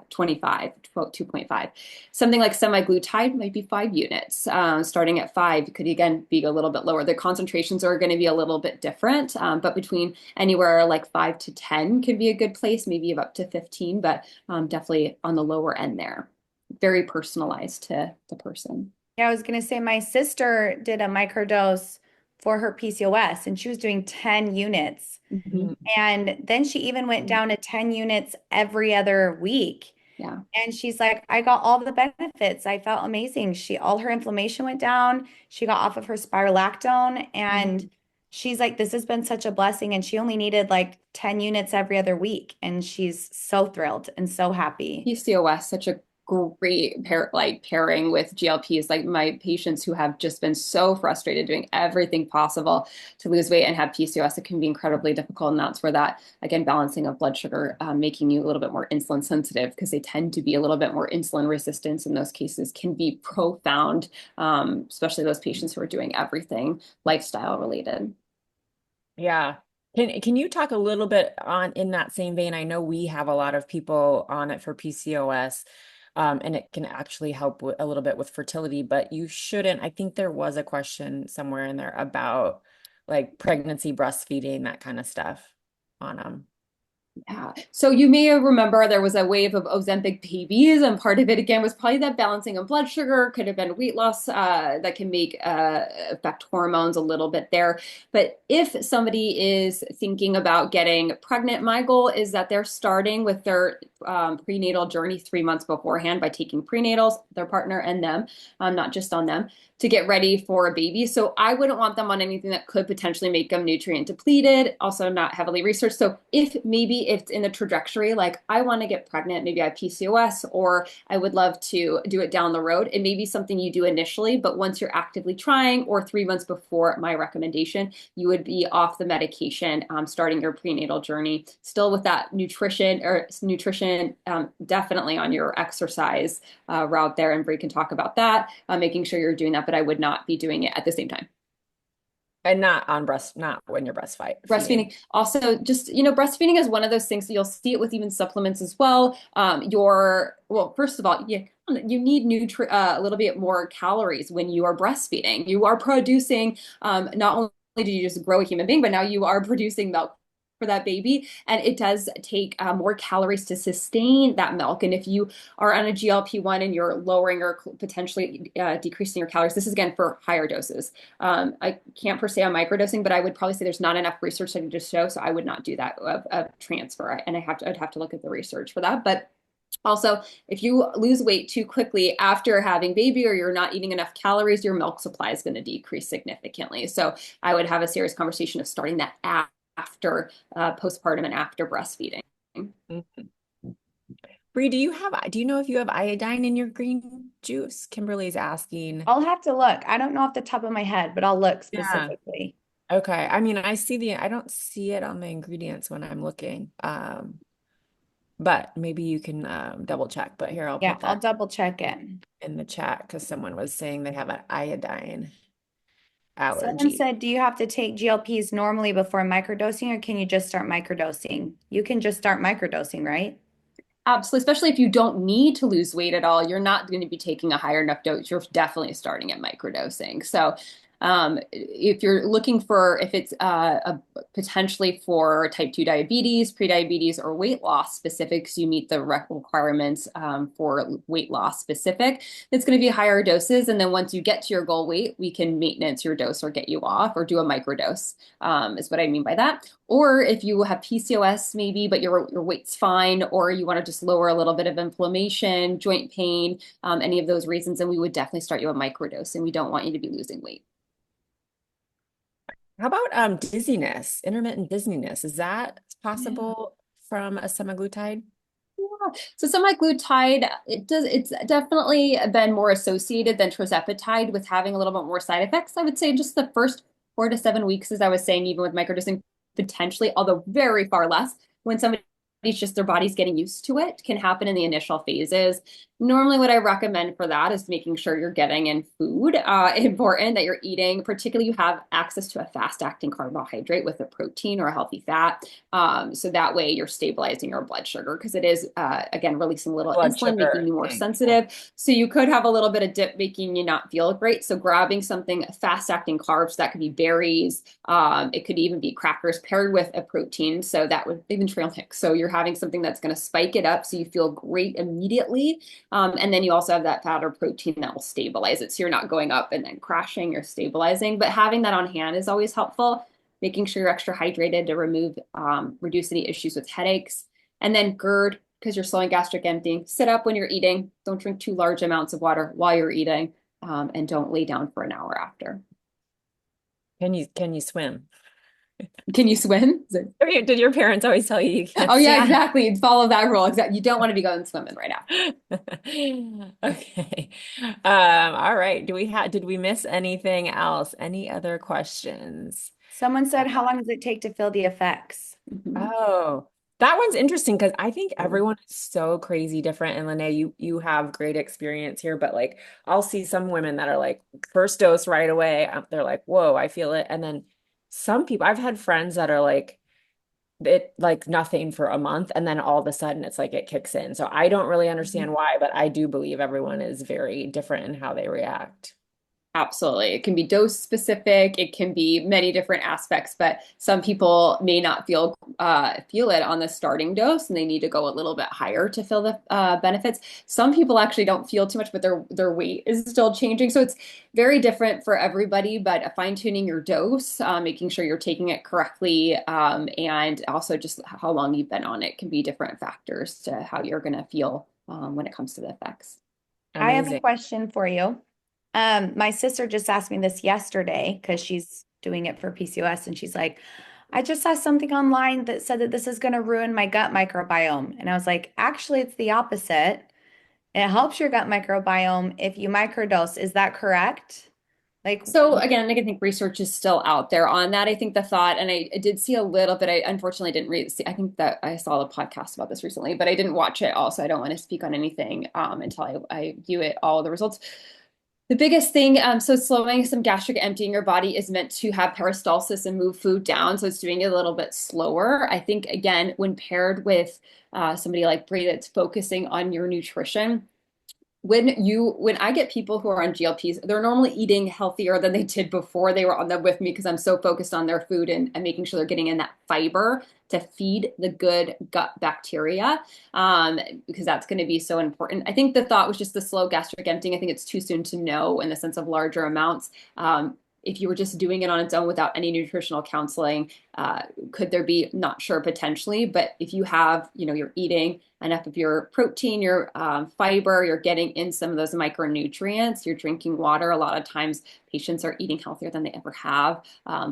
25, 2.5. Something like semaglutide might be 5 units. Starting at 5 could again be a little bit lower. The concentrations are going to be a little bit different, but between anywhere like 5 to 10 could be a good place, maybe up to 15, but definitely on the lower end there. Very personalized to the person. Yeah, I was going to say my sister did a microdose for her PCOS and she was doing 10 units. Mhm. And then she even went down to 10 units every other week. Yeah. And she's like, I got all the benefits. I felt amazing. All her inflammation went down. She got off of her spirulactone and she's like, this has been such a blessing. And she only needed like 10 units every other week. And she's so thrilled and so happy. PCOS, such a great pairing with GLPs. Like my patients who have just been so frustrated doing everything possible to lose weight and have PCOS, it can be incredibly difficult. And that's where that, again, balancing of blood sugar, making you a little bit more insulin sensitive because they tend to be a little bit more insulin resistance in those cases can be profound, especially those patients who are doing everything lifestyle related. Yeah. Can you talk a little bit on in that same vein? I know we have a lot of people on it for PCOS, and it can actually help a little bit with fertility, but you shouldn't. I think there was a question somewhere in there about like pregnancy, breastfeeding, that kind of stuff on them. Yeah. So you may remember there was a wave of Ozempic babies, and part of it again was probably that balancing of blood sugar, could have been weight loss that can make affect hormones a little bit there. But if somebody is thinking about getting pregnant, my goal is that they're starting with their prenatal journey 3 months beforehand by taking prenatals, their partner and them, not just on them, to get ready for a baby. So I wouldn't want them on anything that could potentially make them nutrient depleted, also not heavily researched. So if maybe it's in the trajectory, like I want to get pregnant, maybe I have PCOS, or I would love to do it down the road, it may be something you do initially, but once you're actively trying or 3 months before my recommendation, you would be off the medication, starting your prenatal journey, still with that nutrition definitely on your exercise route there. And Bree can talk about that, making sure you're doing that, but I would not be doing it at the same time. And not when you're Breastfeeding. Also, just, breastfeeding is one of those things that you'll see it with even supplements as well. Well, first of all, you need a little bit more calories when you are breastfeeding. You are producing, not only do you just grow a human being, but now you are producing milk for that baby. And it does take more calories to sustain that milk. And if you are on a GLP-1 and you're lowering or potentially decreasing your calories, this is again for higher doses. I can't per se on microdosing, but I would probably say there's not enough research to just show, so I would not do that of transfer. And I'd have to look at the research for that. But also, if you lose weight too quickly after having baby or you're not eating enough calories, your milk supply is going to decrease significantly. So I would have a serious conversation of starting that after postpartum and after breastfeeding. Mhm. Bree, do you know if you have iodine in your green juice? Kimberly's asking. I'll have to look. I don't know off the top of my head, but I'll look Yeah. specifically. Okay. I mean, I don't see it on the ingredients when I'm looking. But maybe you can double check. But here, I'll Yeah, put I'll that double check it. in the chat because someone was saying they have an iodine Someone allergy. said, do you have to take GLPs normally before microdosing, or can you just start microdosing? You can just start microdosing, right? Absolutely, especially if you don't need to lose weight at all, you're not going to be taking a higher enough dose. You're definitely starting at microdosing. So, if you're looking for if it's potentially for type 2 diabetes, prediabetes, or weight loss specifics, you meet the requirements for weight loss specific. It's going to be higher doses, and then once you get to your goal weight, we can maintenance your dose or get you off or do a microdose. Is what I mean by that. Or if you have PCOS maybe, but your weight's fine, or you want to just lower a little bit of inflammation, joint pain, any of those reasons, then we would definitely start you a microdose, and we don't want you to be losing weight. How about dizziness, intermittent dizziness? Is that Yeah. possible from a semaglutide? Yeah. So semaglutide, it's definitely been more associated than tirzepatide with having a little bit more side effects. I would say just the first 4 to 7 weeks, as I was saying, even with microdosing, potentially, although very far less, when somebody's just their body's getting used to it, can happen in the initial phases. Normally, what I recommend for that is making sure you're getting in food. Important that you're eating, particularly you have access to a fast-acting carbohydrate with a protein or a healthy fat. So that way you're stabilizing your blood sugar because it is, again, releasing a little Blood insulin, making sugar you more thing. Yeah. sensitive. So you could have a little bit of dip making you not feel great. So grabbing something fast-acting carbs, that could be berries. It could even be crackers paired with a protein. So that would even trail mix. So you're having something that's going to spike it up so you feel great immediately. And then you also have that fat or protein that will stabilize it. So you're not going up and then crashing, you're stabilizing. But having that on hand is always helpful. Making sure you're extra hydrated to reduce any issues with headaches. And then GERD, because you're slowing gastric emptying. Sit up when you're eating. Don't drink too large amounts of water while you're eating. And don't lay down for an hour after. Can you swim? Can you swim? Did your parents always tell you can't Oh yeah, swim? exactly. Follow that rule. Exactly. You don't want to be going swimming right now. Okay. All right. Did we miss anything else? Any other questions? Someone said, how long does it take to feel the effects? Mhm. Oh, that one's interesting because I think everyone is so crazy different. And Lanae, you have great experience here, but like I'll see some women that are like first dose right away. They're like, whoa, I feel it. And then some people, I've had friends that are like it like nothing for a month, and then all of a sudden it's like it kicks in. So I don't really understand why, but I do believe everyone is very different in how they react. Absolutely. It can be dose specific. It can be many different aspects, but some people may not feel it on the starting dose and they need to go a little bit higher to feel the benefits. Some people actually don't feel too much, but their weight is still changing. So it's very different for everybody, but fine tuning your dose, making sure you're taking it correctly, and also just how long you've been on it can be different factors to how you're going to feel when it comes to the effects. I have a Amazing. question for you. My sister just asked me this yesterday because she's doing it for PCOS, and she's like, I just saw something online that said that this is going to ruin my gut microbiome. And I was like, actually, it's the opposite. It helps your gut microbiome if you microdose. Is that correct? Like, So again, I think research is still out there on that. I think the thought, and I did see a little bit. I unfortunately didn't read. I think that I saw a podcast about this recently, but I didn't watch it. Also, I don't want to speak on anything until I view it all the results. The biggest thing, so slowing some gastric emptying, your body is meant to have peristalsis and move food down, so it's doing it a little bit slower. I think again, when paired with somebody like Bree that's focusing on your nutrition, when I get people who are on GLPs, they're normally eating healthier than they did before they were on them with me because I'm so focused on their food and making sure they're getting in that fiber to feed the good gut bacteria, because that's going to be so important. I think the thought was just the slow gastric emptying. I think it's too soon to know in the sense of larger amounts. If you were just doing it on its own without any nutritional counseling, could there be, not sure, potentially, but if you have, you're eating enough of your protein, your fiber, you're getting in some of those micronutrients, you're drinking water. A lot of times patients are eating healthier than they ever have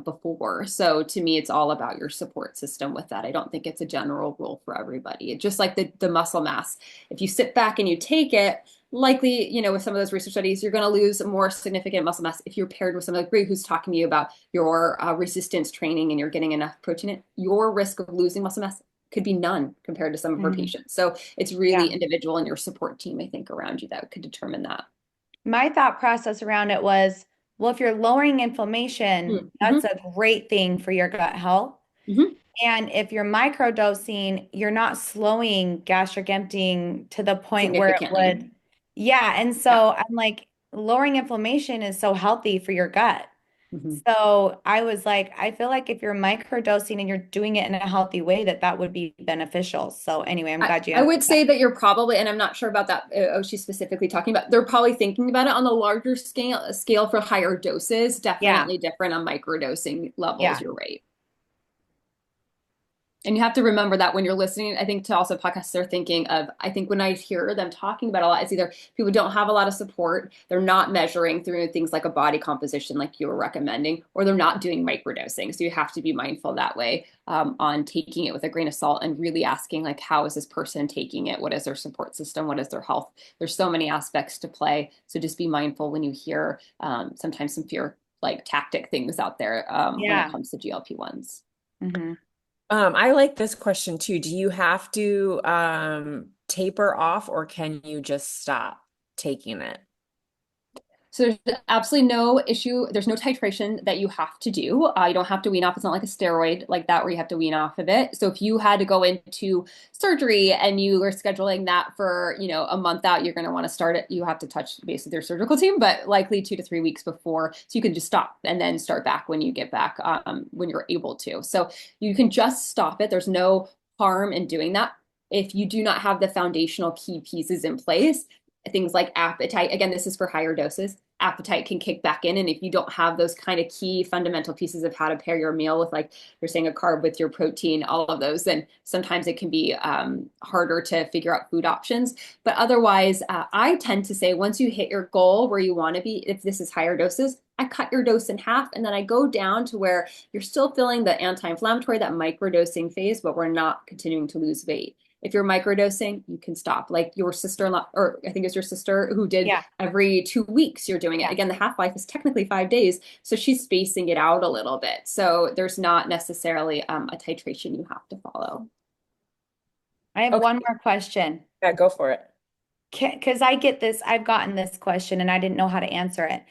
before. So to me, it's all about your support system with that. I don't think it's a general rule for everybody. It's just like the muscle mass. If you sit back and you take it, likely, with some of those research studies, you're going to lose more significant muscle mass if you're paired with someone like Bree, who's talking to you about your resistance training and you're getting enough protein in. Your risk of losing muscle mass could be none compared to some of her patients. So it's really individual and your support team, I think, around you that could determine that. My thought process around it was, well, if you're lowering inflammation, that's a great thing for your gut health. And if you're microdosing, you're not slowing gastric emptying to the point where it would. Yeah. And so I'm like, lowering inflammation is so healthy for your gut. So I was like, I feel like if you're microdosing and you're doing it in a healthy way, that would be beneficial. So anyway, I'm glad you I answered would say that you're probably, and I'm not sure about that, she's specifically talking about, they're probably thinking about it on the larger scale for higher doses, definitely different on microdosing levels. You're right. And you have to remember that when you're listening, I think to also podcasts, they're thinking of, I think when I hear them talking about a lot, it's either people don't have a lot of support, they're not measuring through things like a body composition, like you were recommending, or they're not doing microdosing. So you have to be mindful that way on taking it with a grain of salt and really asking, like, how is this person taking it? What is their support system? What is their health? There's so many aspects to play. So just be mindful when you hear sometimes some fear, like tactic things out there when it comes to GLP-1s. I like this question too. Do you have to taper off or can you just stop taking it? So there's absolutely no issue. There's no titration that you have to do. You don't have to wean off. It's not like a steroid like that where you have to wean off of it. So if you had to go into surgery and you were scheduling that for, a month out, you're going to want to start it. You have to touch base with your surgical team, but likely 2 to 3 weeks before. So you can just stop and then start back when you get back, when you're able to. So you can just stop it. There's no harm in doing that. If you do not have the foundational key pieces in place, things like appetite, again, this is for higher doses, appetite can kick back in. And if you don't have those kind of key fundamental pieces of how to pair your meal with, like you're saying, a carb with your protein, all of those, then sometimes it can be harder to figure out food options. But otherwise, I tend to say once you hit your goal where you want to be, if this is higher doses, I cut your dose in half and then I go down to where you're still feeling the anti-inflammatory, that microdosing phase, but we're not continuing to lose weight. If you're microdosing, you can stop. Like your sister-in-law, or I think it's your sister who did every 2 weeks, you're doing it. Again, the half-life is technically 5 days. So she's spacing it out a little bit. So there's not necessarily a titration you have to follow. I have one more question. Yeah, go for it. Because I've gotten this question and I didn't know how to answer it.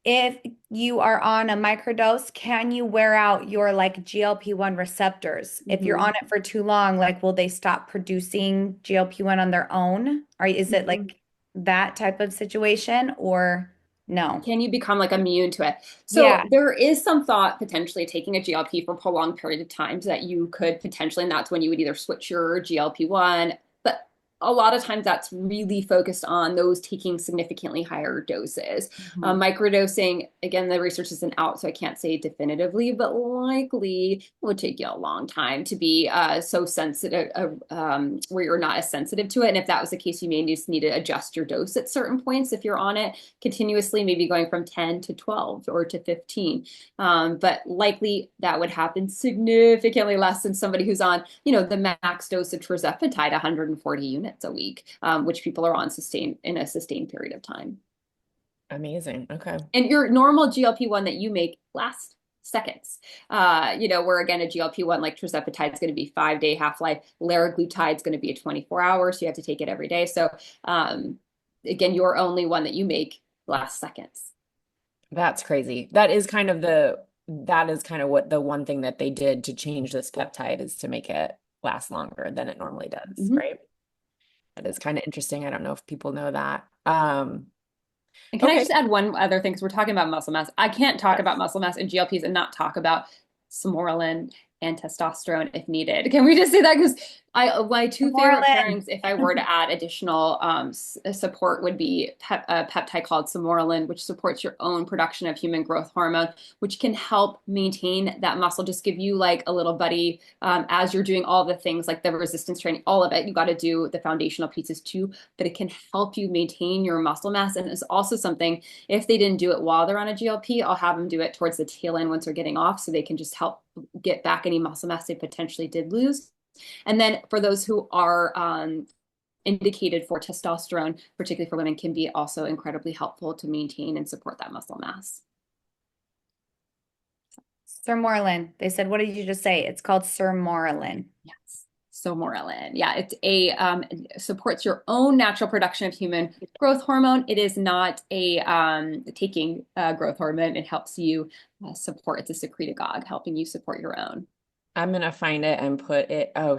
If you are on a microdose, can you wear out your like GLP-1 receptors? If you're on it for too long, like will they stop producing GLP-1 on their own? Or is it like that type of situation or no? Can you become like immune to it? So there is some thought potentially taking a GLP for a prolonged period of time so that you could potentially, and that's when you would either switch your GLP-1, but a lot of times that's really focused on those taking significantly higher doses. Microdosing, again, the research isn't out, so I can't say definitively, but likely it would take you a long time to be so sensitive, where you're not as sensitive to it. And if that was the case, you may just need to adjust your dose at certain points if you're on it continuously, maybe going from 10 to 12 or to 15. But likely that would happen significantly less than somebody who's on, the max dose of tirzepatide, 140 units a week, which people are on in a sustained period of time. Amazing. Okay. And your normal GLP-1 that you make lasts seconds. Where again, a GLP-1 like tirzepatide is going to be 5-day half-life. Liraglutide is going to be a 24-hour, so you have to take it every day. So again, your only one that you make lasts seconds. That's crazy. That is kind of what the one thing that they did to change this peptide is to make it last longer than it normally does, right? That is kind of interesting. I don't know if people know that. Um, And can I okay. just add one other thing? Because we're talking about muscle mass. I can't talk about Yes. muscle mass and GLPs and not talk about Somorin and testosterone if needed. Can we just say that? Because my two favorite Moreland. pairings, if I were to add additional support, would be a peptide called Somorin, which supports your own production of human growth hormone, which can help maintain that muscle, just give you like a little buddy as you're doing all the things like the resistance training, all of it. You got to do the foundational pieces too, but it can help you maintain your muscle mass. And it's also something, if they didn't do it while they're on a GLP, I'll have them do it towards the tail end once they're getting off so they can just help get back any muscle mass they potentially did lose. And then for those who are indicated for testosterone, particularly for women, can be also incredibly helpful to maintain and support that muscle mass. Sir Moreland. They said, what did you just say? It's called Sir Moreland. Yes. Somorin. Yeah, it's a supports your own natural production of human growth hormone. It is not a taking growth hormone. It helps you support. It's a secretagogue, helping you support your own. I'm gonna find it and put it. Oh,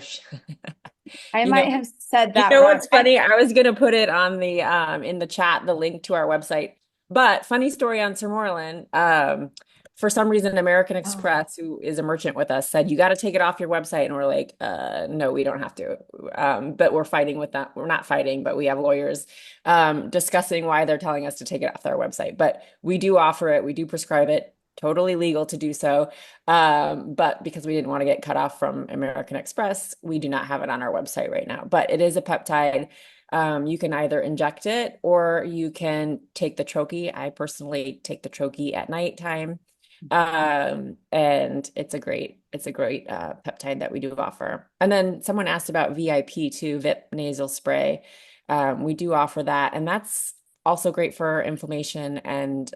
I you know, might have said you that know wrong. what's funny? I was gonna put it on the in the chat, the link to our website. But funny story on Sir Moreland. For some reason, American Oh. Express, who is a merchant with us, said you got to take it off your website, and we're like, no, we don't have to. But we're fighting with that. We're not fighting, but we have lawyers discussing why they're telling us to take it off their website. But we do offer it. We do prescribe it. Totally legal to do so. But because we didn't want to get cut off from American Express, we do not have it on our website right now. But it is a peptide. You can either inject it or you can take the troche. I personally take the troche at nighttime. And it's a great peptide that we do offer. And then someone asked about VIP too, VIP nasal spray. We do offer that, and that's also great for inflammation and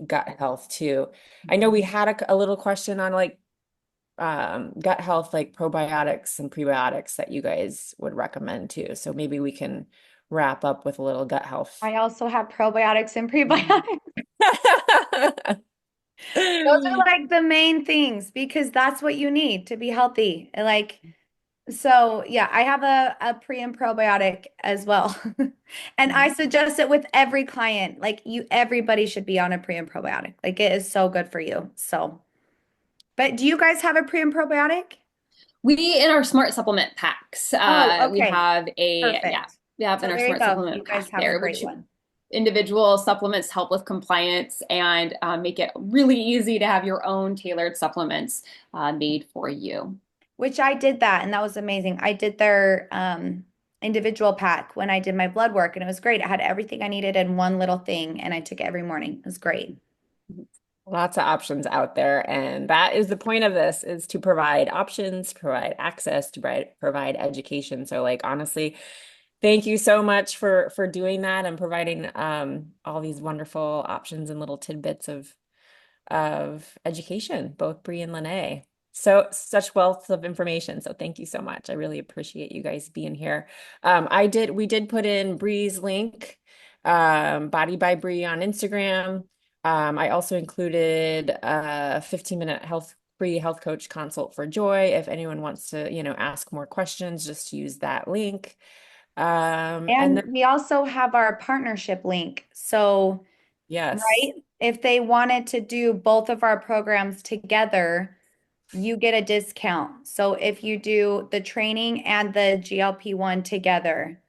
gut health too. I know we had a little question on like gut health, like probiotics and prebiotics that you guys would recommend too. So maybe we can wrap up with a little gut health. I also have probiotics and prebiotics. Those are like the main things because that's what you need to be healthy. And like, so yeah, I have a pre and probiotic as well. And I suggest it with every client. Like everybody should be on a pre and probiotic. Like it is so good for you. So, but do you guys have a pre and probiotic? We in our smart supplement packs, Oh, we okay. have Perfect. we have in So our there you smart go. You supplement guys pack have a there, great which one. individual supplements help with compliance and make it really easy to have your own tailored supplements made for you. Which I did that and that was amazing. I did their individual pack when I did my blood work and it was great. I had everything I needed in one little thing and I took it every morning. It was great. Lots of options out there, and that is the point of this, is to provide options, provide access, to provide education. So like honestly, thank you so much for doing that and providing all these wonderful options and little tidbits of education, both Bree and Lanae. So such wealth of information. So thank you so much. I really appreciate you guys being here. We did put in Bree's link, Body by Bree on Instagram. I also included a 15-minute free health coach consult for Joy. If anyone wants to, ask more questions, just use that link. And And then, we also have our partnership link. So, yes. right, if they wanted to do both of our programs together, you get a discount. So if you do the training and the GLP-1 together,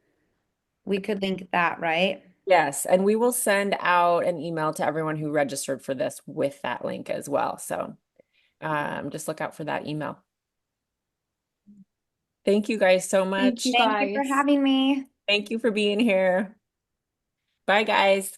we could link that, right? Yes, and we will send out an email to everyone who registered for this with that link as well. So just look out for that email. Thank you guys so Thank you much. Thank you for guys. having me. Thank you for being here. Bye, guys.